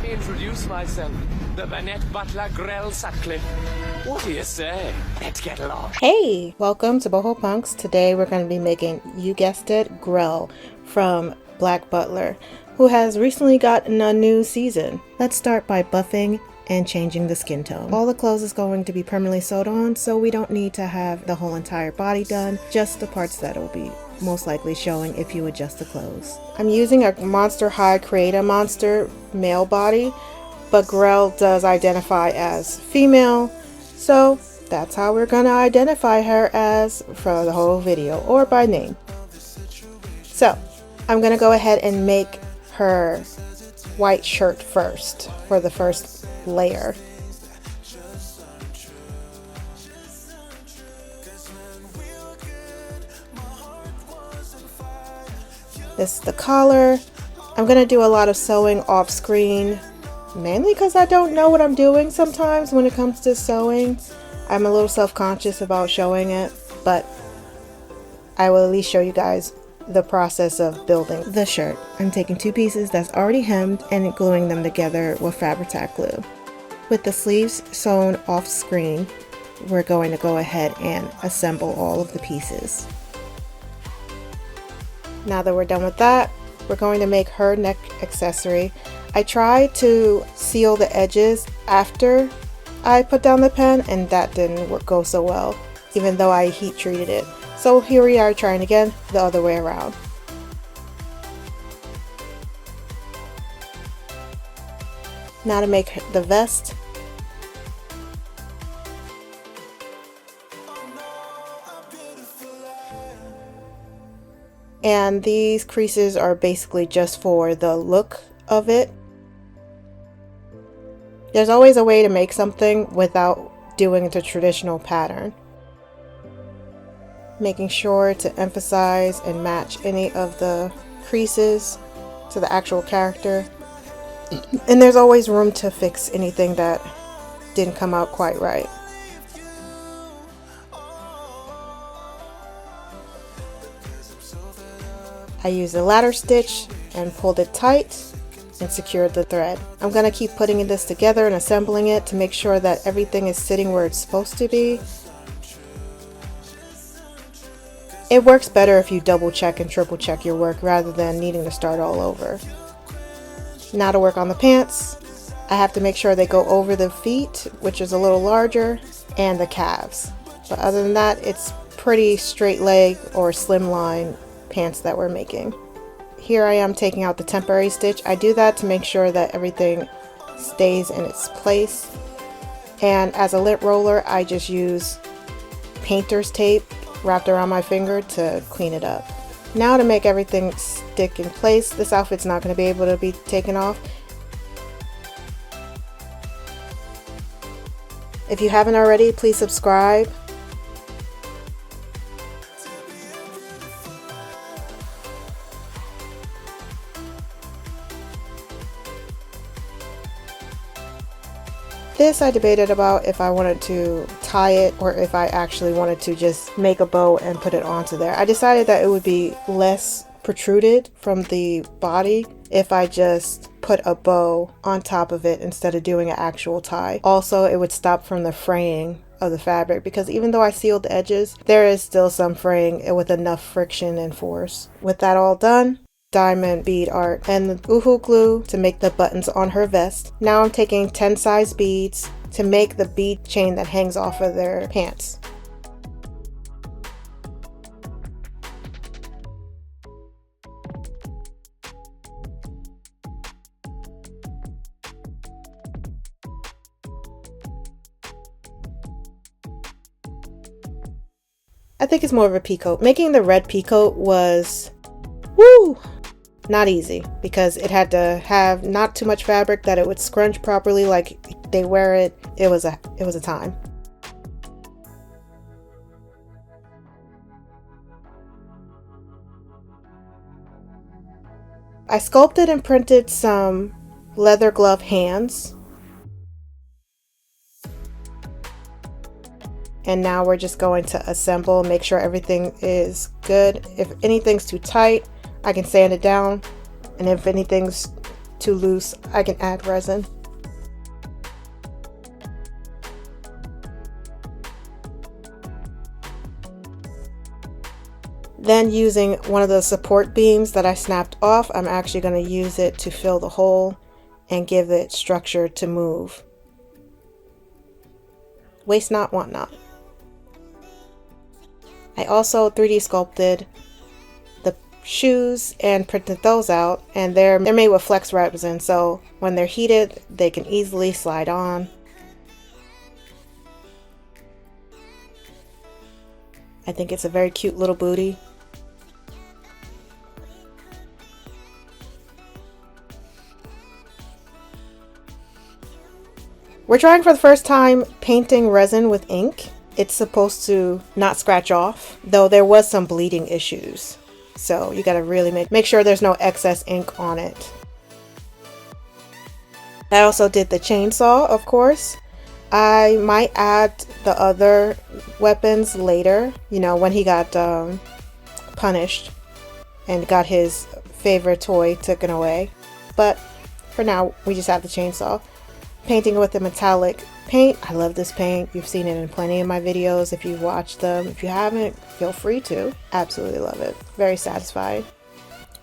let me introduce myself, the Black Butler Grell Sutcliff. What do you say? Let's get along. Hey, welcome to Boho Punks. Today we're going to be making, you guessed it, Grell from Black Butler, who has recently gotten a new season. Let's start by buffing and changing the skin tone. All the clothes is going to be permanently sewed on, so we don't need to have the whole entire body done, just the parts that will be most likely showing if you adjust the clothes. I'm using a Monster High Creator Monster male body, but Grell does identify as female, so that's how we're gonna identify her as for the whole video, or by name. So I'm gonna go ahead and make her white shirt first for the first layer. This is the collar. I'm gonna do a lot of sewing off screen, mainly because I don't know what I'm doing sometimes when it comes to sewing. I'm a little self-conscious about showing it, but I will at least show you guys the process of building the shirt. I'm taking two pieces that's already hemmed and gluing them together with Fabri-Tac glue. With the sleeves sewn off screen, we're going to go ahead and assemble all of the pieces. Now that we're done with that, we're going to make her neck accessory. I tried to seal the edges after I put down the pen, and that didn't go so well, even though I heat treated it. So here we are trying again the other way around. Now to make the vest. And these creases are basically just for the look of it. There's always a way to make something without doing the traditional pattern. Making sure to emphasize and match any of the creases to the actual character. And there's always room to fix anything that didn't come out quite right. I used a ladder stitch and pulled it tight and secured the thread. I'm going to keep putting this together and assembling it to make sure that everything is sitting where it's supposed to be. It works better if you double check and triple check your work rather than needing to start all over. Now to work on the pants. I have to make sure they go over the feet, which is a little larger, and the calves. But other than that, it's pretty straight leg or slimline pants that we're making. Here I am taking out the temporary stitch. I do that to make sure that everything stays in its place. And as a lint roller, I just use painter's tape wrapped around my finger to clean it up. Now to make everything stick in place. This outfit's not going to be able to be taken off. If you haven't already, please subscribe. This I debated about if I wanted to tie it or if I actually wanted to just make a bow and put it onto there. I decided that it would be less protruded from the body if I just put a bow on top of it instead of doing an actual tie. Also, it would stop from the fraying of the fabric, because even though I sealed the edges, there is still some fraying with enough friction and force. With that all done, diamond bead art and the OOAK glue to make the buttons on her vest. Now I'm taking 10 size beads to make the bead chain that hangs off of their pants. I think it's more of a peacoat. Making the red peacoat was not easy, because it had to have not too much fabric that it would scrunch properly like they wear it. It was a time. I sculpted and printed some leather glove hands. And now we're just going to assemble, make sure everything is good. If anything's too tight, I can sand it down. And if anything's too loose, I can add resin. Then using one of the support beams that I snapped off, I'm actually going to use it to fill the hole and give it structure to move. Waste not, want not. I also 3D sculpted the shoes and printed those out, and they're made with flex resin, so when they're heated they can easily slide on. I think it's a very cute little booty. We're trying for the first time painting resin with ink. It's supposed to not scratch off, though there was some bleeding issues. So you gotta really make sure there's no excess ink on it. I also did the chainsaw, of course. I might add the other weapons later, you know, when he got punished and got his favorite toy taken away. But for now, we just have the chainsaw. Painting with the metallic paint. I love this paint. You've seen it in plenty of my videos if you've watched them. If you haven't, feel free to. Absolutely love it. Very satisfying.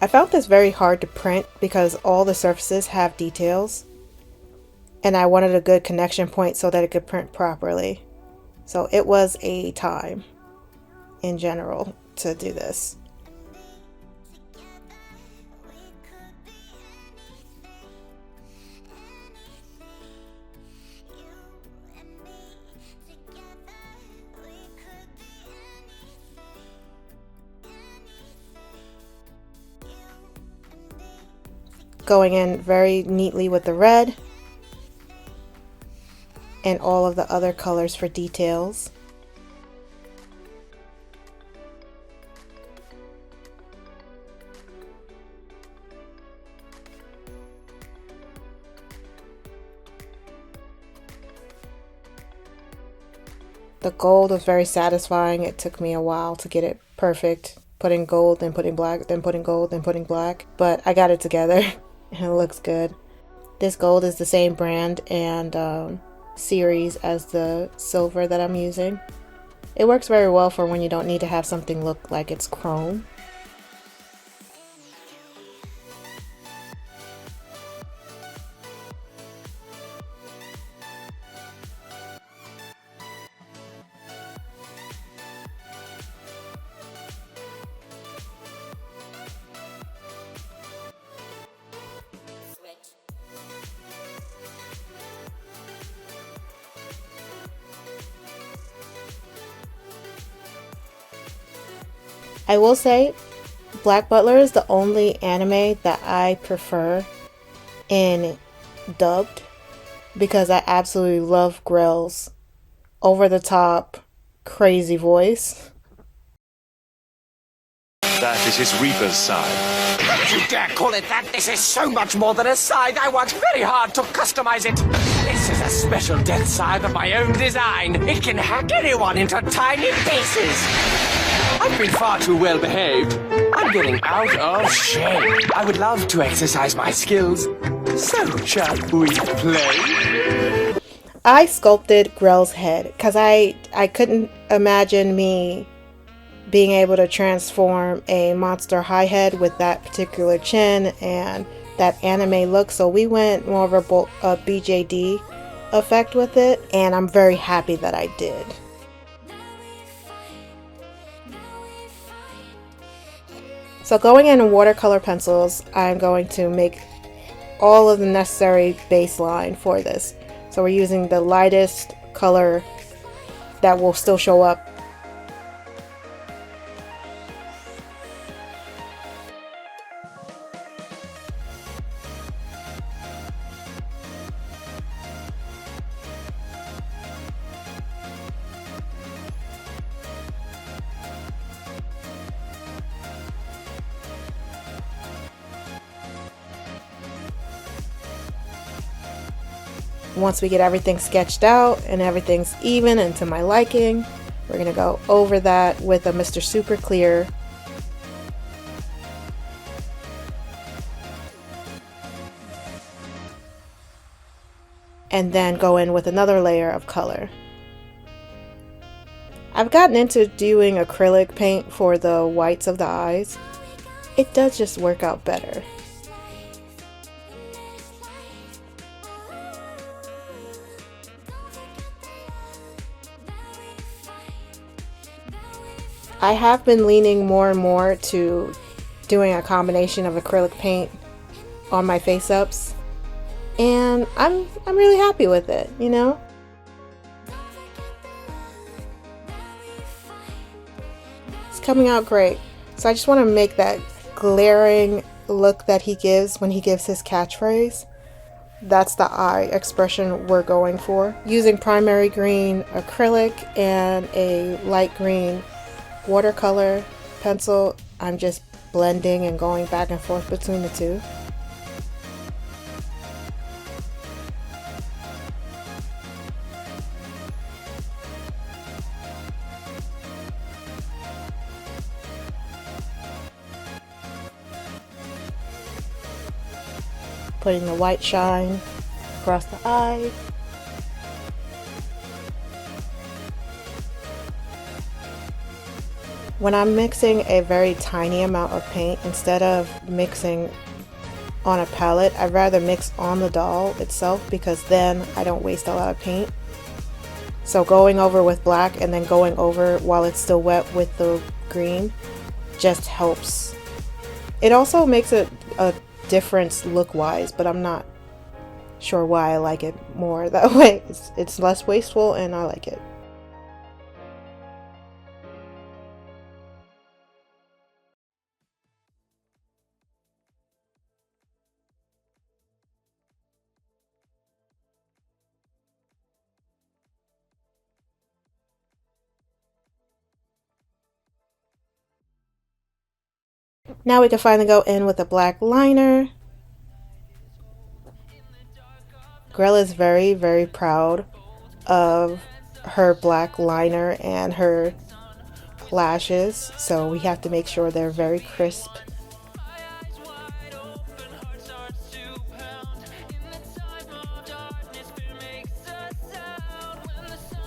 I found this very hard to print because all the surfaces have details, and I wanted a good connection point so that it could print properly. So it was a time in general to do this. Going in very neatly with the red and all of the other colors for details. The gold was very satisfying. It took me a while to get it perfect. Putting gold, then putting black, then putting gold, then putting black. But I got it together and it looks good. This gold is the same brand and series as the silver that I'm using. It works very well for when you don't need to have something look like it's chrome. I will say, Black Butler is the only anime that I prefer in dubbed because I absolutely love Grell's over-the-top, crazy voice. That is his Reaper's side. Don't you dare call it that! This is so much more than a scythe! I worked very hard to customize it! This is a special death scythe of my own design! It can hack anyone into tiny pieces! I've been far too well behaved. I'm getting out of shape. I would love to exercise my skills. So shall we play? I sculpted Grell's head because I couldn't imagine me being able to transform a monster high head with that particular chin and that anime look, so we went more of a BJD effect with it, and I'm very happy that I did. So going in watercolor pencils, I'm going to make all of the necessary baseline for this. So we're using the lightest color that will still show up. Once we get everything sketched out and everything's even and to my liking, we're going to go over that with a Mr. Super Clear. and then go in with another layer of color. I've gotten into doing acrylic paint for the whites of the eyes. It does just work out better. I have been leaning more and more to doing a combination of acrylic paint on my face-ups, and I'm really happy with it, you know? It's coming out great. So I just want to make that glaring look that he gives when he gives his catchphrase. That's the eye expression we're going for. Using primary green acrylic and a light green watercolor pencil, I'm just blending and going back and forth between the two. Putting the white shine across the eye. When I'm mixing a very tiny amount of paint, instead of mixing on a palette, I'd rather mix on the doll itself because then I don't waste a lot of paint. So going over with black and then going over while it's still wet with the green just helps. It also makes a difference look-wise, but I'm not sure why I like it more that way. It's less wasteful and I like it. Now we can finally go in with a black liner. Grell is very, very proud of her black liner and her lashes, so we have to make sure they're very crisp.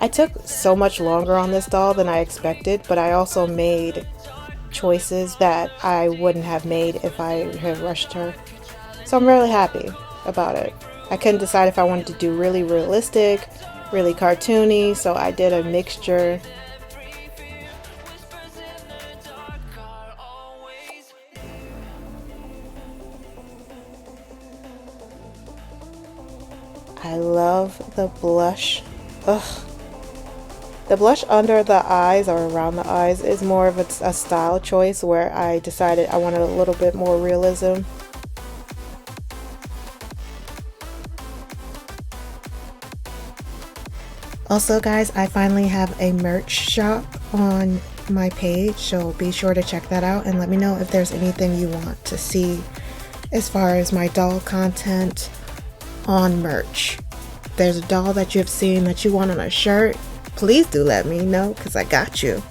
I took so much longer on this doll than I expected, but I also made choices that I wouldn't have made if I had rushed her. So I'm really happy about it. I couldn't decide if I wanted to do really realistic, really cartoony, so I did a mixture. I love the blush. Ugh. The blush under the eyes or around the eyes is more of a style choice where I decided I wanted a little bit more realism. Also guys, I finally have a merch shop on my page, so be sure to check that out and let me know if there's anything you want to see as far as my doll content on merch. If there's a doll that you've seen that you want on a shirt, please do let me know because I got you.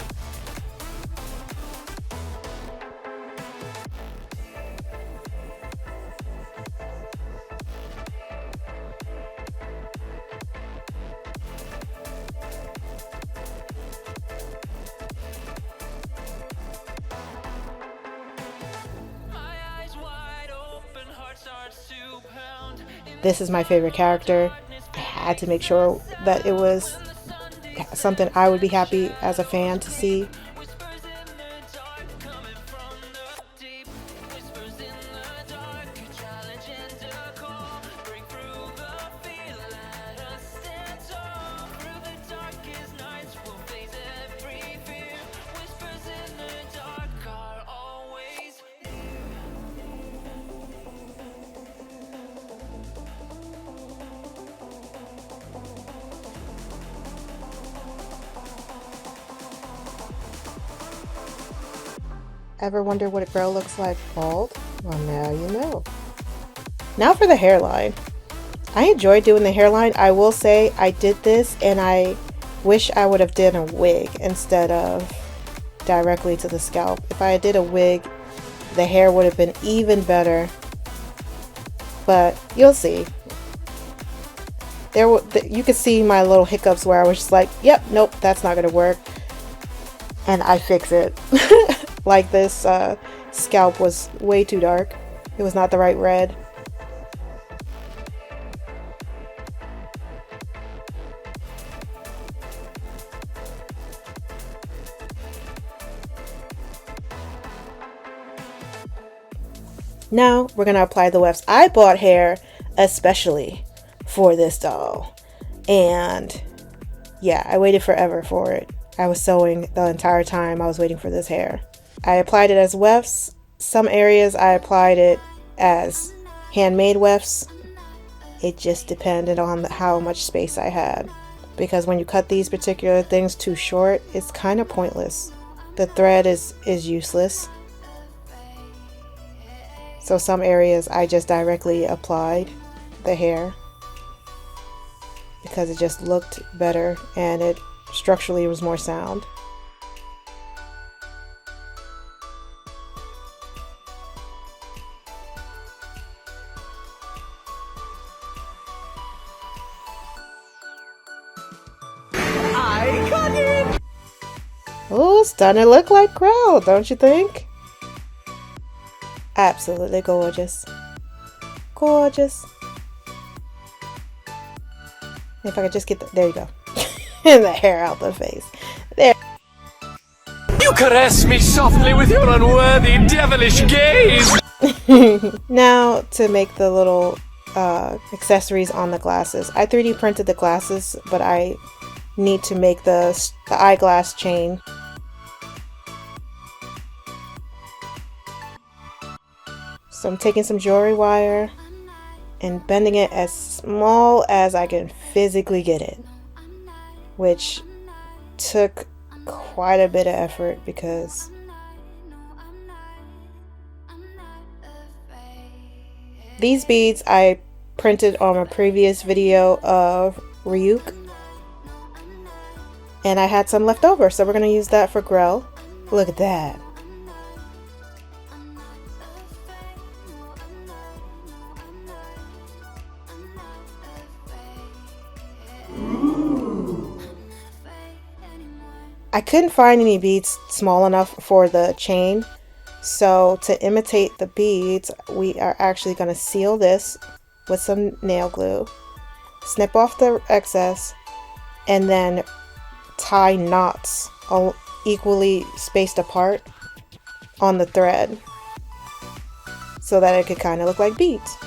This is my favorite character. I had to make sure that it was something I would be happy as a fan to see. Ever wonder what a girl looks like bald? Well, now you know. Now for the hairline. I enjoyed doing the hairline. I will say I did this and I wish I would have done a wig instead of directly to the scalp. If I did a wig, the hair would have been even better. But you'll see. you could see my little hiccups where I was just like, yep, nope, that's not gonna work, and I fix it. Like this scalp was way too dark. It was not the right red. Now we're gonna apply the wefts. I bought hair especially for this doll, and yeah, I waited forever for it. I was sewing the entire time I was waiting for this hair. I applied it as wefts. Some areas I applied it as handmade wefts. It just depended on how much space I had, because when you cut these particular things too short, it's kind of pointless. The thread is useless. So some areas I just directly applied the hair because it just looked better and it structurally was more sound. I got it! Oh, it's starting to look like Grell, don't you think? Absolutely gorgeous. Gorgeous. If I could just get there you go. And the hair out the face. There. You caress me softly with your unworthy, devilish gaze! Now to make the little accessories on the glasses. I 3D printed the glasses, but I need to make the eyeglass chain. So I'm taking some jewelry wire and bending it as small as I can physically get it, which took quite a bit of effort because these beads I printed on a previous video of OOAK, and I had some left over, so we're going to use that for Grell. Look at that. I couldn't find any beads small enough for the chain, so to imitate the beads, we are actually going to seal this with some nail glue, snip off the excess, and then tie knots all equally spaced apart on the thread so that it could kind of look like beads.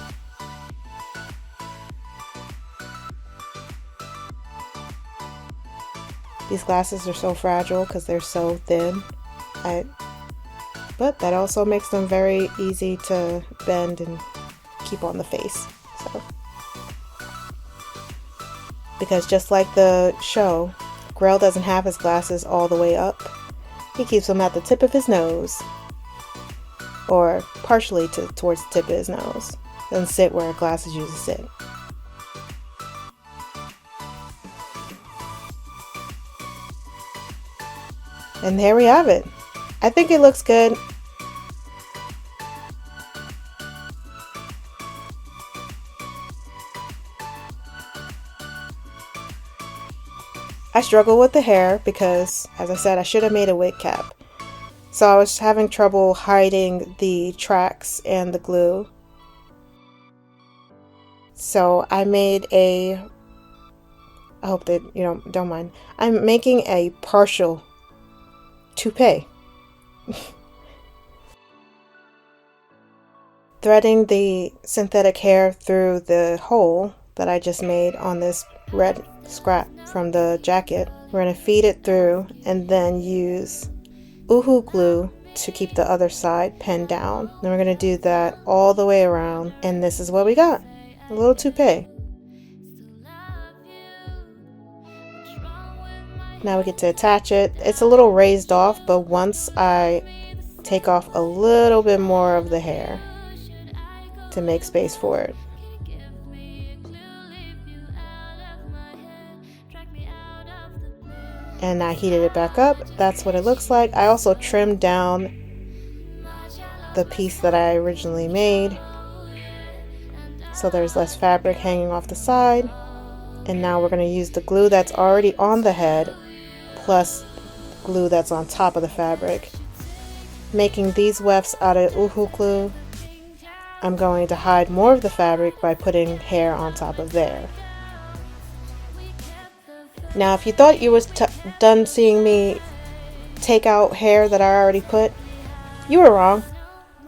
These glasses are so fragile because they're so thin, but that also makes them very easy to bend and keep on the face. So, because just like the show, Grell doesn't have his glasses all the way up. He keeps them at the tip of his nose, or partially towards the tip of his nose. Doesn't sit where glasses usually sit. And there we have it. I think it looks good. I struggle with the hair because, as I said, I should have made a wig cap. So I was having trouble hiding the tracks and the glue. So I made I hope that you don't mind. I'm making a partial toupee. Threading the synthetic hair through the hole that I just made on this red scrap from the jacket. We're going to feed it through and then use OOAK glue to keep the other side pinned down. Then we're going to do that all the way around, and this is what we got. A little toupee. Now we get to attach it. It's a little raised off, but once I take off a little bit more of the hair to make space for it. And I heated it back up. That's what it looks like. I also trimmed down the piece that I originally made, so there's less fabric hanging off the side. And now we're going to use the glue that's already on the head plus glue that's on top of the fabric. Making these wefts out of OOAK glue, I'm going to hide more of the fabric by putting hair on top of there. Now if you thought you was done seeing me take out hair that I already put, you were wrong.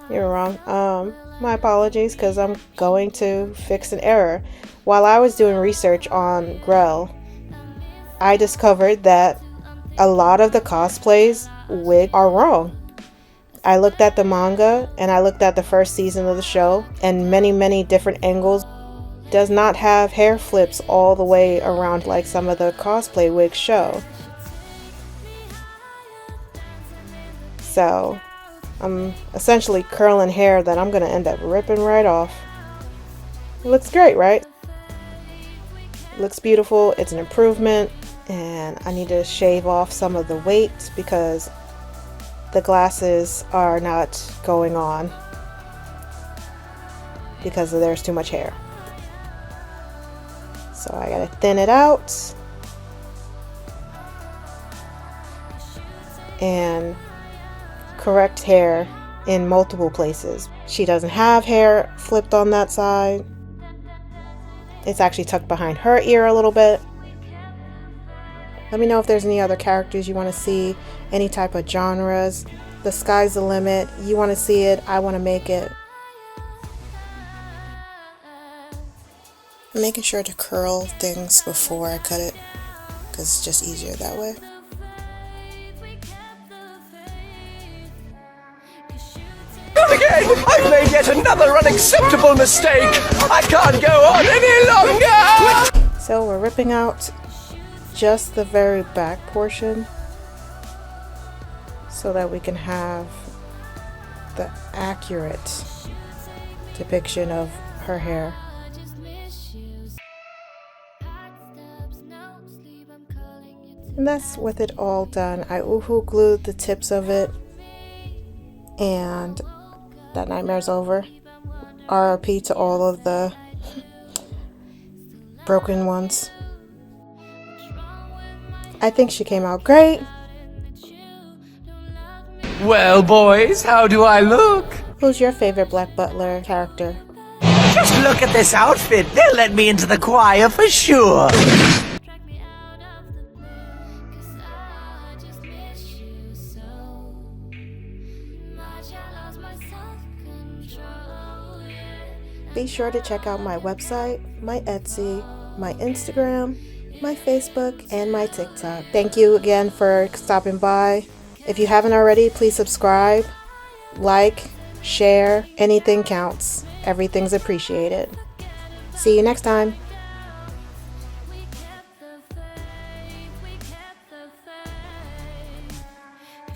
You were wrong. My apologies, because I'm going to fix an error. While I was doing research on Grell, I discovered that a lot of the cosplays wigs are wrong. I looked at the manga and I looked at the first season of the show, and many different angles. Does not have hair flips all the way around like some of the cosplay wigs show. So I'm essentially curling hair that I'm going to end up ripping right off. It looks great, right? It looks beautiful. It's an improvement, and I need to shave off some of the weight because the glasses are not going on because there's too much hair. So I gotta thin it out and correct hair in multiple places. She doesn't have hair flipped on that side. It's actually tucked behind her ear a little bit. Let me know if there's any other characters you want to see, any type of genres. The sky's the limit. You want to see it, I want to make it. I'm making sure to curl things before I cut it, because it's just easier that way. Not again! I've made yet another unacceptable mistake! I can't go on any longer! So we're ripping out just the very back portion so that we can have the accurate depiction of her hair. And that's with it all done. I OOAK glued the tips of it, and that nightmare's over. RIP to all of the broken ones. I think she came out great. Well, boys, how do I look? Who's your favorite Black Butler character? Just look at this outfit. They'll let me into the choir for sure. Be sure to check out my website, my Etsy, my Instagram, my Facebook, and my TikTok. Thank you again for stopping by. If you haven't already, please subscribe, like, share. Anything counts. Everything's appreciated. See you next time.